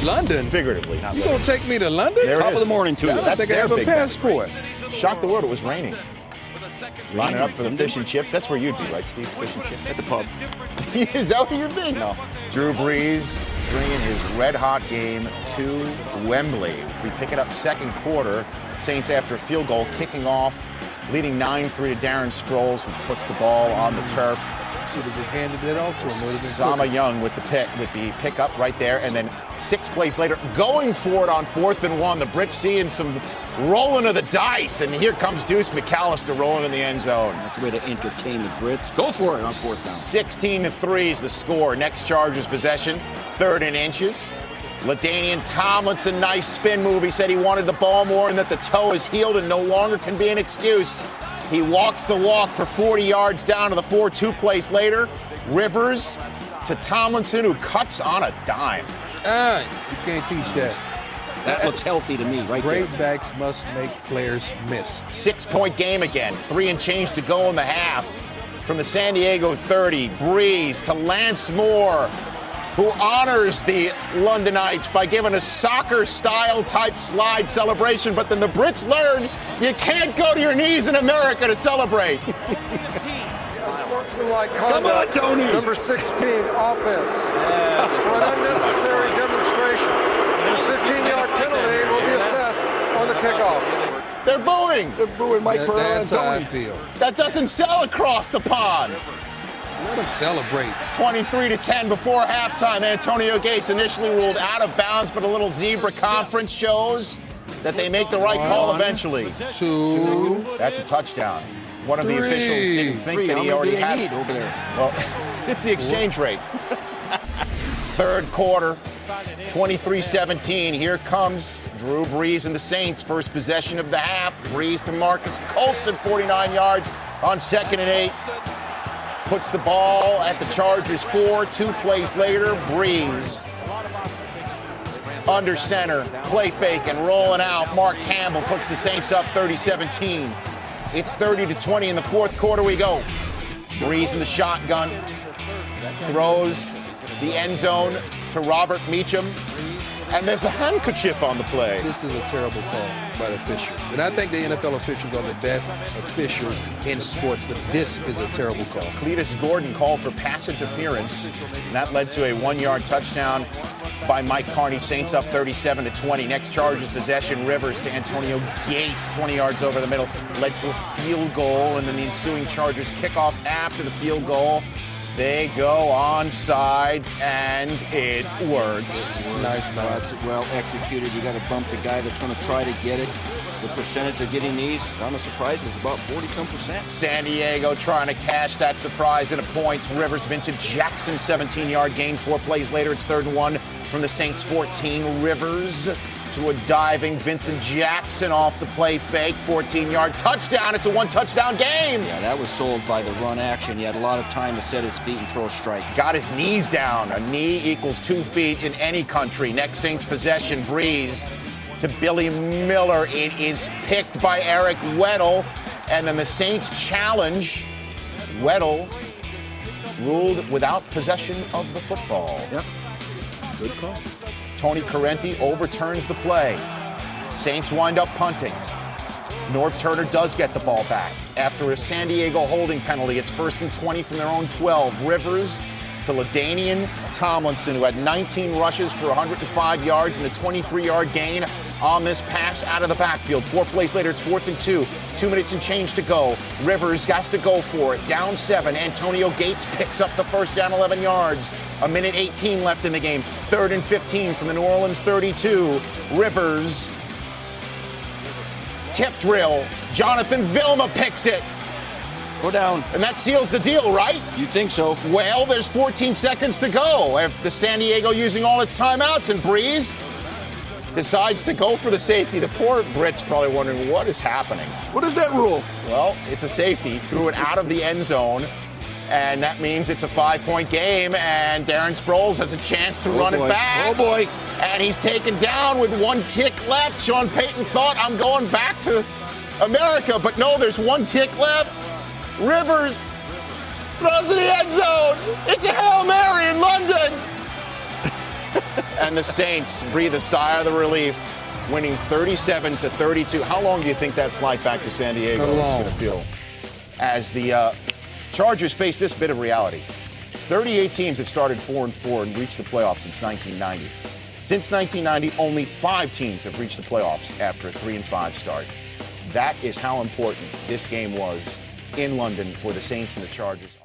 London? Figuratively, not You literally. gonna take me to London? There it Top is. of the morning to I you. don't That's think I their have a big passport. Shocked the world. It was raining. Lining up for the fish and chips. That's where you'd be, right, Steve? Fish and chips. At the pub. Is that where you'd be? No. Drew Brees bringing his red-hot game to Wembley. We pick it up second quarter. Saints after a field goal, kicking off, leading 9-3 to Darren Sproles, who puts the ball on the turf. Should have just handed it off to him. It would've been Sama quicker. Young with the pickup right there, and then 6 plays later, going for it on 4th and 1. The Brits seeing some rolling of the dice, and here comes Deuce McAllister rolling in the end zone. That's a way to entertain the Brits. Go for it on 4th down. 16-3 is the score. Next Chargers possession, 3rd and inches. LaDainian Tomlinson, nice spin move. He said he wanted the ball more and that the toe is healed and no longer can be an excuse. He walks the walk for 40 yards down to the 4-2 plays later. Rivers to Tomlinson, who cuts on a dime. You can't teach that. That looks healthy to me, right Great there. backs must make players miss. 6-point game again. 3 and change to go in the half. From the San Diego 30, Breeze to Lance Moore, who honors the Londonites by giving a soccer-style type slide celebration. But then the Brits learn you can't go to your knees in America to celebrate. Sportsmanlike Come on, Tony. Number 16, offense. For an unnecessary demonstration. This 15-yard penalty will be assessed on the kickoff. They're booing. They're booing Mike Pereira and That's how I Tony. feel. That doesn't sell across the pond. Let them celebrate. 23-10 before halftime. Antonio Gates initially ruled out of bounds, but a little zebra conference shows that they make the right call eventually. 2, That's a touchdown. One of the 3. officials didn't think 3, that how he many already do they had need over there? Well, it's the exchange rate. Third quarter, 23-17. Here comes Drew Brees and the Saints. First possession of the half. Brees to Marcus Colston, 49 yards on 2nd and 8. Puts the ball at the Chargers 4. 2 plays later, Brees under center, play fake and rolling out. Mark Campbell puts the Saints up 30-17. It's 30-20 in the fourth quarter we go. Brees in the shotgun, throws the end zone to Robert Meacham, and there's a handkerchief on the play. This is a terrible call by the officials. And I think the NFL officials are the best officials in sports, but this is a terrible call. Cletus Gordon called for pass interference, and that led to a 1-yard touchdown by Mike Carney. Saints up 37-20. Next Chargers possession, Rivers to Antonio Gates, 20 yards over the middle, led to a field goal, and then the ensuing Chargers kickoff after the field goal. They go on sides, and it works. Nice, Well, that's well executed. You got to bump the guy that's going to try to get it. The percentage of getting these, I'm surprised, is about 40-some%. San Diego trying to cash that surprise into points. Rivers, Vincent Jackson, 17-yard gain. 4 plays later, it's 3rd and 1 from the Saints 14. Rivers to a diving Vincent Jackson off the play fake. 14-yard touchdown. It's a 1-touchdown game. Yeah, that was sold by the run action. He had a lot of time to set his feet and throw a strike. Got his knees down. A knee equals 2 feet in any country. Next Saints possession, Breeze to Billy Miller. It is picked by Eric Weddle. And then the Saints challenge. Weddle ruled without possession of the football. Yep. Good call. Tony Correnti overturns the play. Saints wind up punting. Norv Turner does get the ball back. After a San Diego holding penalty, it's 1st and 20 from their own 12. Rivers to LaDainian Tomlinson, who had 19 rushes for 105 yards and a 23-yard gain on this pass out of the backfield. 4 plays later, it's 4th and 2. 2 minutes and change to go. Rivers has to go for it. Down 7. Antonio Gates picks up the first down, 11 yards. A minute 18 left in the game. 3rd and 15 from the New Orleans 32. Rivers. Tip drill. Jonathan Vilma picks it. Go down. And that seals the deal, right? You think so? Well, there's 14 seconds to go. The San Diego using all its timeouts, and Breeze decides to go for the safety. The poor Brits probably wondering what is happening. What is that rule? Well, it's a safety. Threw it out of the end zone, and that means it's a 5-point game, and Darren Sproles has a chance to run boy. it back. Oh, boy. And he's taken down with 1 tick left. Sean Payton thought, I'm going back to America, but no, there's 1 tick left. Rivers throws to the end zone. It's a Hail Mary in London. And the Saints breathe a sigh of the relief, winning 37-32. How long do you think that flight back to San Diego is going to feel? As the Chargers face this bit of reality. 38 teams have started 4-4 and reached the playoffs since 1990. Since 1990, only 5 teams have reached the playoffs after a 3-5 start. That is how important this game was in London for the Saints and the Chargers.